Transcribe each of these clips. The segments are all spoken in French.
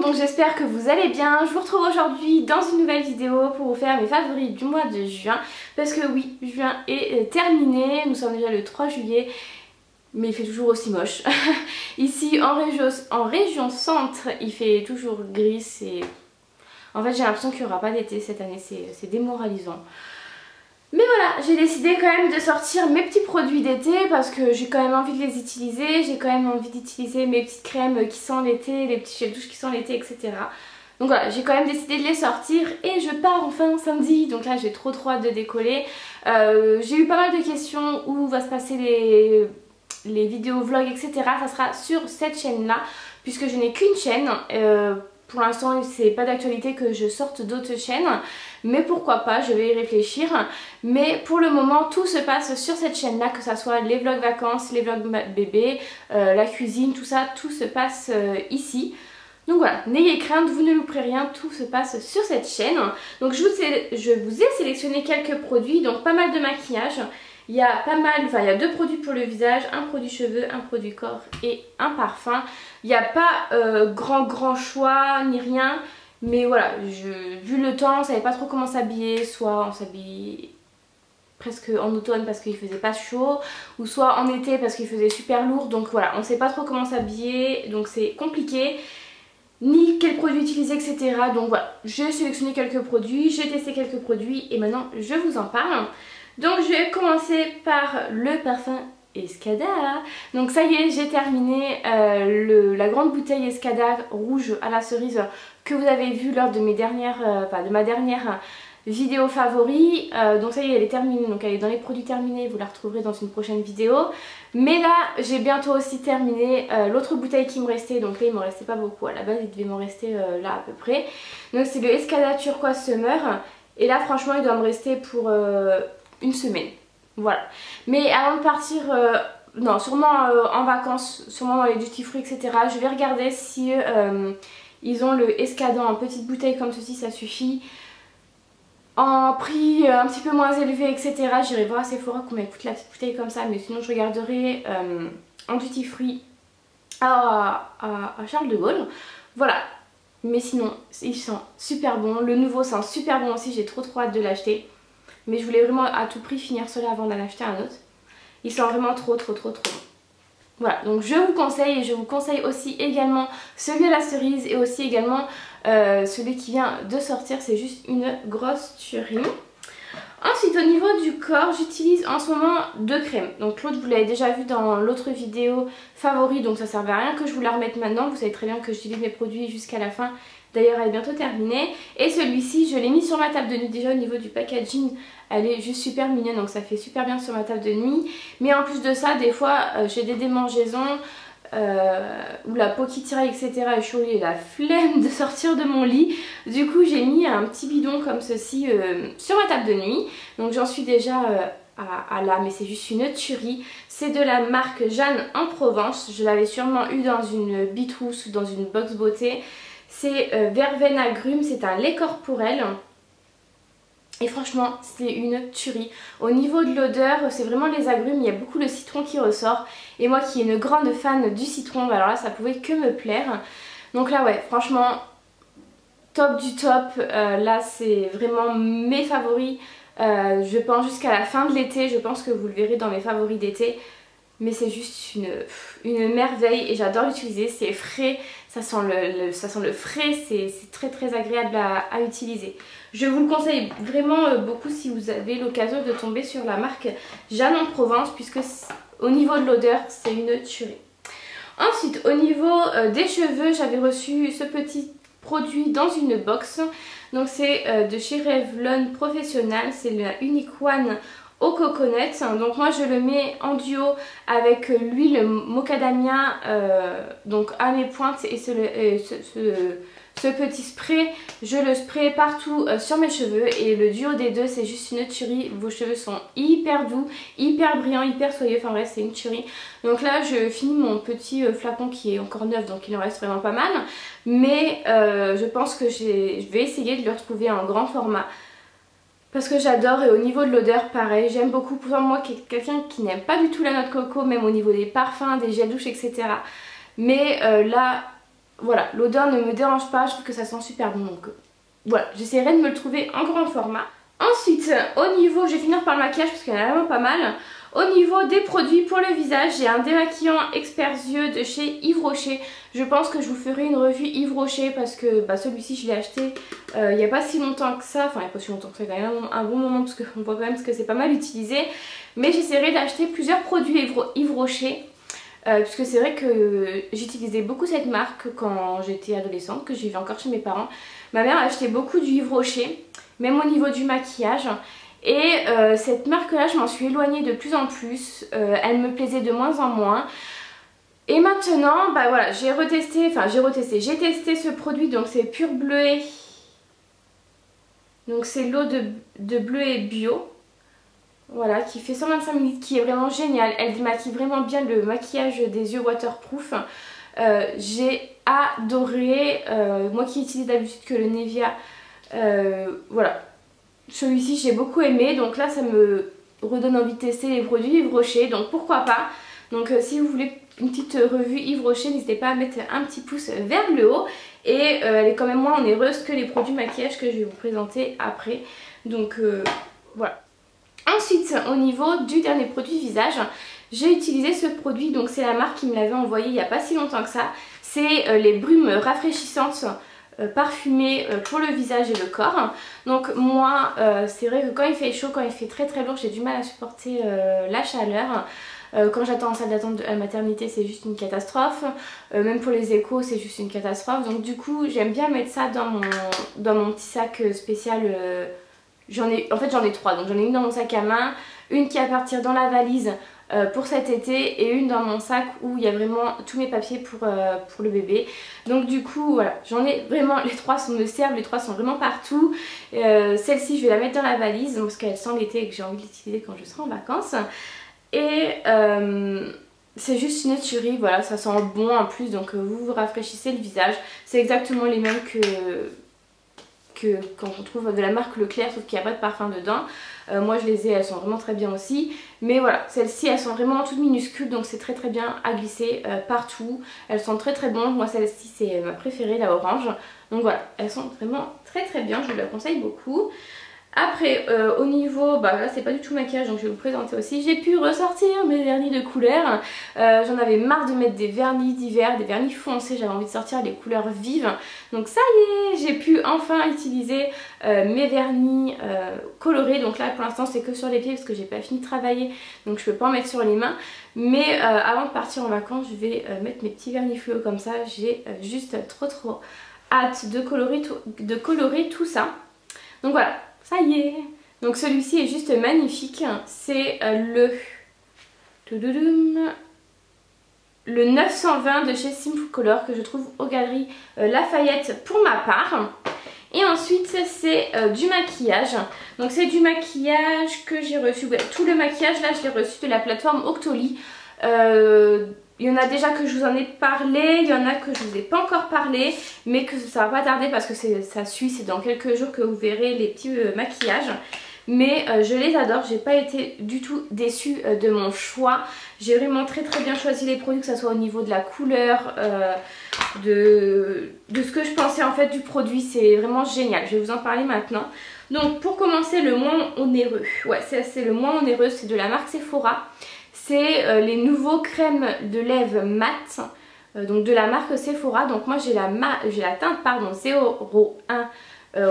monde, donc j'espère que vous allez bien. Je vous retrouve aujourd'hui dans une nouvelle vidéo pour vous faire mes favoris du mois de juin. Parce que oui, juin est terminé, nous sommes déjà le 3 juillet, mais il fait toujours aussi moche. Ici en région centre, il fait toujours gris, en fait j'ai l'impression qu'il n'y aura pas d'été cette année, c'est démoralisant. Mais voilà, j'ai décidé quand même de sortir mes petits produits d'été parce que j'ai quand même envie de les utiliser. J'ai quand même envie d'utiliser mes petites crèmes qui sentent l'été, les petits gels douche qui sentent l'été, etc. Donc voilà, j'ai quand même décidé de les sortir et je pars enfin samedi. Donc là j'ai trop hâte de décoller. J'ai eu pas mal de questions où va se passer les vidéos vlogs, etc. Ça sera sur cette chaîne là puisque je n'ai qu'une chaîne. Pour l'instant c'est pas d'actualité que je sorte d'autres chaînes, mais pourquoi pas, je vais y réfléchir. Mais pour le moment tout se passe sur cette chaîne là, que ça soit les vlogs vacances, les vlogs bébé, la cuisine, tout ça, tout se passe ici. Donc voilà, n'ayez crainte, vous ne louperez rien, tout se passe sur cette chaîne. Donc je vous ai sélectionné quelques produits, donc pas mal de maquillage. Il y a il y a 2 produits pour le visage, un produit cheveux, un produit corps et un parfum. Il n'y a pas grand choix ni rien, mais voilà, vu le temps, on ne savait pas trop comment s'habiller. Soit on s'habille presque en automne parce qu'il faisait pas chaud, ou soit en été parce qu'il faisait super lourd. Donc voilà, on ne sait pas trop comment s'habiller, donc c'est compliqué. Ni quel produit utiliser, etc. Donc voilà, j'ai sélectionné quelques produits, j'ai testé quelques produits et maintenant je vous en parle. Donc je vais commencer par le parfum Escada. Donc ça y est, j'ai terminé la grande bouteille Escada rouge à la cerise que vous avez vu lors de ma dernière vidéo favori. Donc ça y est, elle est terminée, donc elle est dans les produits terminés, vous la retrouverez dans une prochaine vidéo. Mais là j'ai bientôt aussi terminé l'autre bouteille qui me restait. Donc là il m'en restait pas beaucoup, à la base il devait m'en rester là à peu près. Donc c'est le Escada Turquoise Summer. Et là franchement il doit me rester pour une semaine, voilà. Mais avant de partir, non, sûrement en vacances, sûrement dans les duty free, etc. Je vais regarder si ils ont le Escada en petite bouteille comme ceci, ça suffit. En prix un petit peu moins élevé, etc. J'irai voir à Sephora combien coûte la petite bouteille comme ça, mais sinon je regarderai en duty free à Charles de Gaulle. Voilà. Mais sinon, il sent super bon. Le nouveau sent super bon aussi, j'ai trop hâte de l'acheter. Mais je voulais vraiment à tout prix finir cela avant d'en acheter un autre. Il sent vraiment trop bon. Voilà, donc je vous conseille, et je vous conseille aussi également celui à la cerise et aussi également celui qui vient de sortir. C'est juste une grosse tuerie. Ensuite au niveau du corps, j'utilise en ce moment 2 crèmes. Donc l'autre vous l'avez déjà vu dans l'autre vidéo favori, donc ça ne servait à rien que je vous la remette maintenant. Vous savez très bien que j'utilise mes produits jusqu'à la fin. D'ailleurs elle est bientôt terminée. Et celui-ci je l'ai mis sur ma table de nuit. Déjà au niveau du packaging elle est juste super mignonne, donc ça fait super bien sur ma table de nuit. Mais en plus de ça des fois j'ai des démangeaisons ou la peau qui tiraille, etc. et je suis la flemme de sortir de mon lit. Du coup j'ai mis un petit bidon comme ceci sur ma table de nuit. Donc j'en suis déjà à là, mais c'est juste une tuerie. C'est de la marque Jeanne en Provence. Je l'avais sûrement eu dans une bitrousse ou dans une box beauté. C'est verveine agrumes, c'est un lait corporel. Et franchement c'est une tuerie. Au niveau de l'odeur c'est vraiment les agrumes, il y a beaucoup le citron qui ressort. Et moi qui est une grande fan du citron, alors là ça pouvait que me plaire. Donc là ouais franchement top du top. Là c'est vraiment mes favoris. Je pense jusqu'à la fin de l'été, je pense que vous le verrez dans mes favoris d'été. Mais c'est juste une merveille et j'adore l'utiliser, c'est frais, ça sent le frais, c'est très agréable à utiliser. Je vous le conseille vraiment beaucoup si vous avez l'occasion de tomber sur la marque Jeanne en Provence, puisque au niveau de l'odeur c'est une tuerie. Ensuite au niveau des cheveux, j'avais reçu ce petit produit dans une box. Donc c'est de chez Revlon Professionnel, c'est la Unique One au coconut. Donc moi je le mets en duo avec l'huile Macadamia donc à mes pointes, et ce petit spray je le spray partout sur mes cheveux, et le duo des deux c'est juste une tuerie. Vos cheveux sont hyper doux, hyper brillants, hyper soyeux, enfin bref c'est une tuerie. Donc là je finis mon petit flacon qui est encore neuf, donc il en reste vraiment pas mal, mais je pense que je vais essayer de le retrouver en grand format parce que j'adore. Et au niveau de l'odeur pareil, j'aime beaucoup. Pour moi quelqu'un qui n'aime pas du tout la noix de coco, même au niveau des parfums, des gels douche, etc. Mais là voilà, l'odeur ne me dérange pas, je trouve que ça sent super bon. Donc voilà, j'essaierai de me le trouver en grand format. Ensuite, au niveau, je vais finir par le maquillage parce qu'il y en a vraiment pas mal. Au niveau des produits pour le visage, j'ai un démaquillant Expert Yeux de chez Yves Rocher. Je pense que je vous ferai une revue Yves Rocher parce que celui-ci je l'ai acheté il n'y a pas si longtemps que ça. Enfin il n'y a pas si longtemps que ça, quand même un bon moment parce qu'on voit quand même que c'est pas mal utilisé. Mais j'essaierai d'acheter plusieurs produits Yves Rocher. Puisque c'est vrai que j'utilisais beaucoup cette marque quand j'étais adolescente, que j'ai vu encore chez mes parents. Ma mère a acheté beaucoup du Yves Rocher, même au niveau du maquillage. Et cette marque là je m'en suis éloignée de plus en plus, elle me plaisait de moins en moins. Et maintenant voilà, j'ai testé ce produit, donc c'est Pur Bleuet. Donc c'est l'eau de bleuet bio. Voilà, qui fait 125 ml, qui est vraiment génial. Elle démaquille vraiment bien le maquillage des yeux waterproof. J'ai adoré, moi qui utilise d'habitude que le Nivea, voilà. Celui-ci j'ai beaucoup aimé, donc là ça me redonne envie de tester les produits Yves Rocher, donc pourquoi pas. Donc si vous voulez une petite revue Yves Rocher, n'hésitez pas à mettre un petit pouce vers le haut. Et elle est quand même moins onéreuse que les produits maquillage que je vais vous présenter après. Donc voilà. Ensuite, au niveau du dernier produit visage, j'ai utilisé ce produit, donc c'est la marque qui me l'avait envoyé il n'y a pas si longtemps que ça. C'est les brumes rafraîchissantes parfumées pour le visage et le corps. Donc moi, c'est vrai que quand il fait chaud, quand il fait très très lourd, j'ai du mal à supporter la chaleur. Quand j'attends en salle d'attente de la maternité, c'est juste une catastrophe. Même pour les échos, c'est juste une catastrophe. Donc du coup, j'aime bien mettre ça dans mon petit sac spécial. En fait j'en ai trois, donc j'en ai une dans mon sac à main, une qui va partir dans la valise pour cet été et une dans mon sac où il y a vraiment tous mes papiers pour le bébé. Donc du coup voilà, j'en ai vraiment, les trois me servent, les trois sont vraiment partout. Celle-ci je vais la mettre dans la valise parce qu'elle sent l'été et que j'ai envie de l'utiliser quand je serai en vacances. Et c'est juste une tuerie, voilà, ça sent bon en plus, donc vous vous rafraîchissez le visage. C'est exactement les mêmes que quand on trouve de la marque Leclerc, sauf qu'il n'y a pas de parfum dedans. Moi je les ai, elles sont vraiment très bien aussi. Mais voilà, celles-ci elles sont vraiment toutes minuscules, donc c'est très très bien à glisser partout. Elles sont très très bonnes, moi celle-ci c'est ma préférée, la orange. Donc voilà, elles sont vraiment très très bien, je vous la conseille beaucoup. Après au niveau, là c'est pas du tout maquillage donc je vais vous présenter aussi. J'ai pu ressortir mes vernis de couleur. J'en avais marre de mettre des vernis d'hiver, des vernis foncés, j'avais envie de sortir les couleurs vives. Donc ça y est, j'ai pu enfin utiliser mes vernis colorés. Donc là pour l'instant c'est que sur les pieds parce que j'ai pas fini de travailler, donc je peux pas en mettre sur les mains. Mais avant de partir en vacances je vais mettre mes petits vernis fluo comme ça. J'ai juste trop hâte de colorer tout ça. Donc voilà. Ça y est. Donc celui-ci est juste magnifique. C'est le 920 de chez Simple Color que je trouve aux Galeries Lafayette pour ma part. Et ensuite c'est du maquillage. Donc c'est du maquillage que j'ai reçu. Tout le maquillage là je l'ai reçu de la plateforme Octoly. Il y en a déjà que je vous en ai parlé, il y en a que je vous ai pas encore parlé, mais que ça va pas tarder parce que ça suit, c'est dans quelques jours que vous verrez les petits maquillages. Mais je les adore, j'ai pas été du tout déçue de mon choix. J'ai vraiment très bien choisi les produits, que ce soit au niveau de la couleur, de ce que je pensais en fait du produit. C'est vraiment génial, je vais vous en parler maintenant. Donc pour commencer, le moins onéreux, ouais c'est le moins onéreux, c'est de la marque Sephora. C'est les nouveaux crèmes de lèvres mat, donc de la marque Sephora. Donc moi j'ai la teinte 01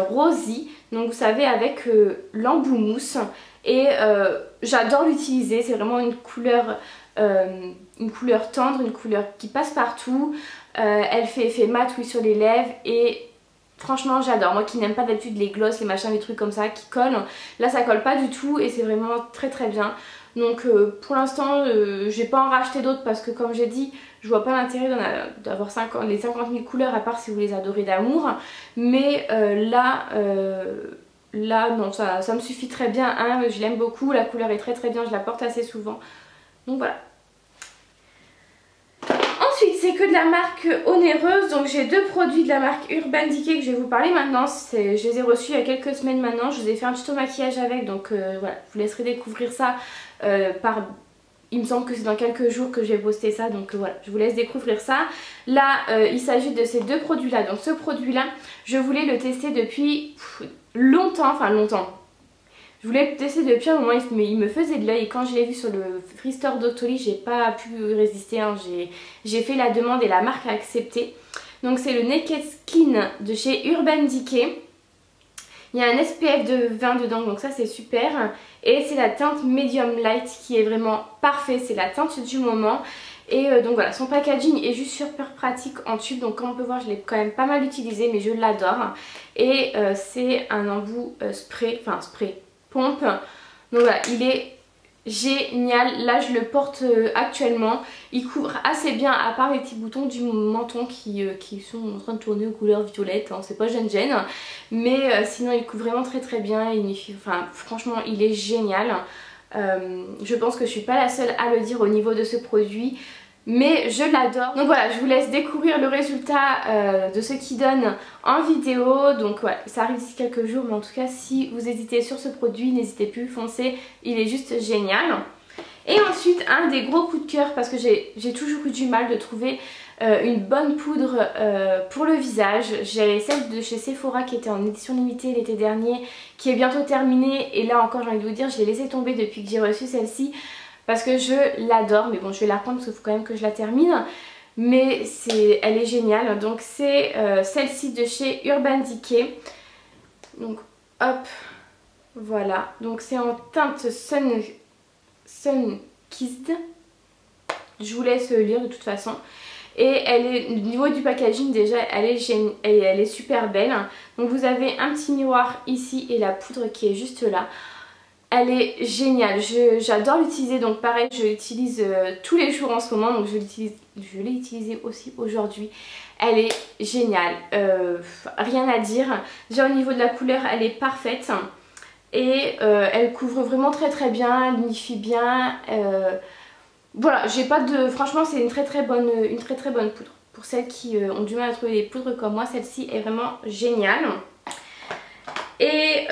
Rosy, donc vous savez avec l'embout mousse. Et j'adore l'utiliser, c'est vraiment une couleur tendre, une couleur qui passe partout. Elle fait effet mat oui sur les lèvres et franchement j'adore. Moi qui n'aime pas d'habitude les gloss, les machins, les trucs comme ça qui collent, là ça colle pas du tout et c'est vraiment très bien. Donc pour l'instant j'ai pas en racheté d'autres parce que comme j'ai dit je vois pas l'intérêt d'avoir les 50 000 couleurs à part si vous les adorez d'amour. Mais là non ça me suffit très bien, hein, je l'aime beaucoup, la couleur est très bien, je la porte assez souvent. Donc voilà. Ensuite c'est que de la marque onéreuse, donc j'ai deux produits de la marque Urban Decay que je vais vous parler maintenant. Je les ai reçus il y a quelques semaines maintenant, je vous ai fait un tuto maquillage avec, donc voilà, je vous laisserai découvrir ça il me semble que c'est dans quelques jours que je vais poster ça, donc voilà, je vous laisse découvrir ça. Là, il s'agit de ces deux produits-là. Donc ce produit-là, je voulais le tester depuis longtemps, enfin longtemps. Je voulais le tester depuis un moment, mais il me faisait de l'œil. Et quand je l'ai vu sur le Free Store Doctolib, j'ai pas pu résister. Hein. J'ai fait la demande et la marque a accepté. Donc c'est le Naked Skin de chez Urban Decay. Il y a un SPF de 20 dedans, donc ça c'est super. Et c'est la teinte Medium Light qui est vraiment parfait, c'est la teinte du moment. Et donc voilà, son packaging est juste super pratique en tube, donc comme on peut voir je l'ai quand même pas mal utilisé, mais je l'adore. Et c'est un embout spray, enfin spray, pompe. Donc voilà, il est génial. Là je le porte actuellement. Il couvre assez bien, à part les petits boutons du menton qui sont en train de tourner aux couleurs violettes, hein, c'est pas gêne, mais sinon il couvre vraiment très très bien. Enfin franchement il est génial. Je pense que je suis pas la seule à le dire au niveau de ce produit, mais je l'adore. Donc voilà, je vous laisse découvrir le résultat de ce qu'il donne en vidéo. Donc voilà, ça arrive d'ici quelques jours, mais en tout cas si vous hésitez sur ce produit, n'hésitez plus, foncez, il est juste génial. Et ensuite un des gros coups de cœur, parce que j'ai toujours eu du mal de trouver une bonne poudre pour le visage. J'avais celle de chez Sephora qui était en édition limitée l'été dernier, qui est bientôt terminée, et là encore j'ai envie de vous dire, je l'ai laissée tomber depuis que j'ai reçu celle-ci parce que je l'adore. Mais bon, je vais la reprendre parce qu'il faut quand même que je la termine, mais elle est géniale. Donc c'est celle-ci de chez Urban Decay. Donc hop, voilà, donc c'est en teinte Sun Kissed. Je vous laisse lire de toute façon. Et elle est, au niveau du packaging déjà, elle est super belle. Donc vous avez un petit miroir ici et la poudre qui est juste là. Elle est géniale, j'adore l'utiliser. Donc pareil, je l'utilise tous les jours en ce moment. Donc je l'ai utilisée aussi aujourd'hui. Elle est géniale, rien à dire. Déjà au niveau de la couleur, elle est parfaite. Et elle couvre vraiment très très bien, elle unifie bien. Voilà, j'ai pas de... Franchement c'est une très très bonne poudre. Pour celles qui ont du mal à trouver des poudres comme moi, celle-ci est vraiment géniale. Et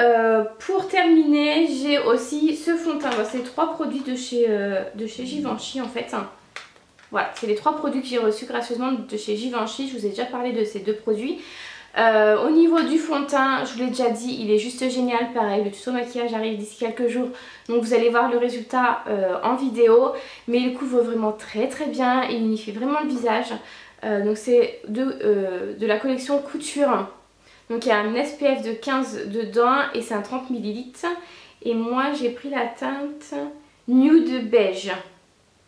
pour terminer, j'ai aussi ce fond de teint. C'est 3 produits de chez Givenchy en fait. Voilà, c'est les 3 produits que j'ai reçus gracieusement de chez Givenchy. Je vous ai déjà parlé de ces 2 produits. Au niveau du fond de teint, je vous l'ai déjà dit, il est juste génial. Pareil, le tuto maquillage arrive d'ici quelques jours, donc vous allez voir le résultat en vidéo. Mais il couvre vraiment très très bien, il unifie vraiment le visage. Donc c'est de la collection Couture. Donc il y a un SPF de 15 dedans et c'est un 30 ml. Et moi j'ai pris la teinte Nude Beige.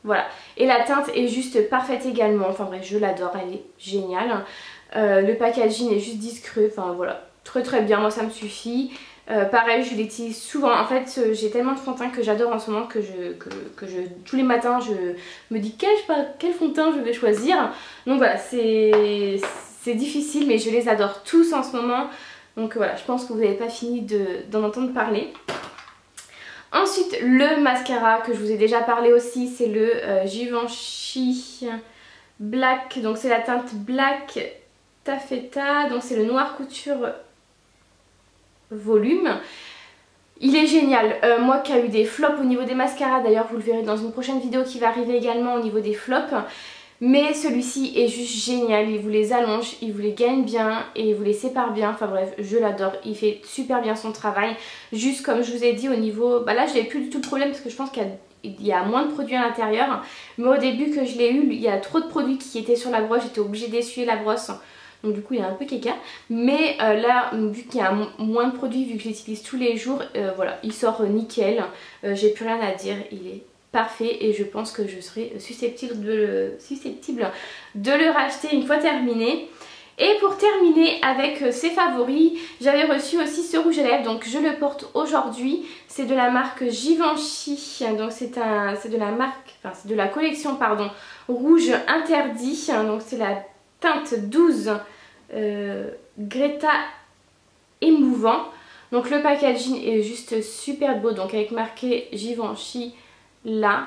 Voilà, et la teinte est juste parfaite également. Enfin bref, je l'adore, elle est géniale. Le packaging est juste discret, enfin voilà, très très bien, moi ça me suffit. Pareil, je l'utilise souvent. En fait, j'ai tellement de fond de teint que j'adore en ce moment que tous les matins je me dis quel fond de teint je vais choisir. Donc voilà, c'est difficile, mais je les adore tous en ce moment. Donc voilà, je pense que vous n'avez pas fini d'en entendre parler. Ensuite, le mascara que je vous ai déjà parlé aussi, c'est le Givenchy Black. Donc c'est la teinte Black Taffeta, donc c'est le Noir Couture Volume. Il est génial. Moi qui a eu des flops au niveau des mascaras, d'ailleurs vous le verrez dans une prochaine vidéo qui va arriver également au niveau des flops. Mais celui-ci est juste génial, il vous les allonge, il vous les gagne bien et il vous les sépare bien. Enfin bref, je l'adore, il fait super bien son travail. Juste comme je vous ai dit au niveau... Bah là je n'ai plus du tout de problème parce que je pense qu'il y a moins de produits à l'intérieur. Mais au début que je l'ai eu, il y a trop de produits qui étaient sur la brosse, j'étais obligée d'essuyer la brosse. Donc du coup il y a un peu kéka. Mais là, vu qu'il y a moins de produits, vu que j'utilise tous les jours, voilà, il sort nickel. J'ai plus rien à dire, il est parfait et je pense que je serai susceptible de le racheter une fois terminé. Et pour terminer avec ses favoris, j'avais reçu aussi ce rouge à lèvres, donc je le porte aujourd'hui. C'est de la marque Givenchy, donc c'est de la collection pardon, Rouge Interdit, donc c'est la teinte 12 Greta Émouvant. Donc le packaging est juste super beau, donc avec marqué Givenchy là,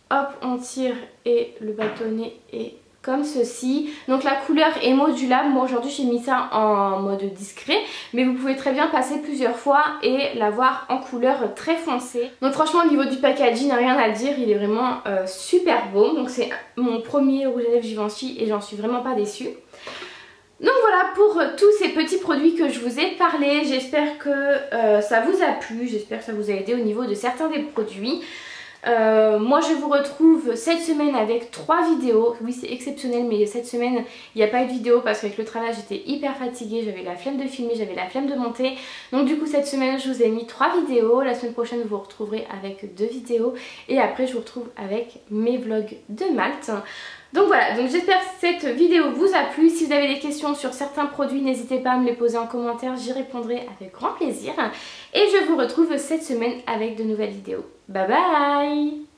hop on tire et le bâtonnet est comme ceci. Donc la couleur est modulable. Moi aujourd'hui j'ai mis ça en mode discret, mais vous pouvez très bien passer plusieurs fois et l'avoir en couleur très foncée. Donc franchement au niveau du packaging, rien à dire, il est vraiment super beau. Donc c'est mon premier rouge à lèvres Givenchy et j'en suis vraiment pas déçue. Donc voilà pour tous ces petits produits que je vous ai parlé. J'espère que ça vous a plu, j'espère que ça vous a aidé au niveau de certains des produits. Moi je vous retrouve cette semaine avec 3 vidéos. Oui c'est exceptionnel mais cette semaine il n'y a pas eu de vidéo parce qu'avec le travail j'étais hyper fatiguée, j'avais la flemme de filmer, j'avais la flemme de monter. Donc du coup cette semaine je vous ai mis 3 vidéos. La semaine prochaine vous vous retrouverez avec 2 vidéos et après je vous retrouve avec mes vlogs de Malte. Donc voilà, donc j'espère que cette vidéo vous a plu. Si vous avez des questions sur certains produits, n'hésitez pas à me les poser en commentaire, j'y répondrai avec grand plaisir. Et je vous retrouve cette semaine avec de nouvelles vidéos. Bye bye!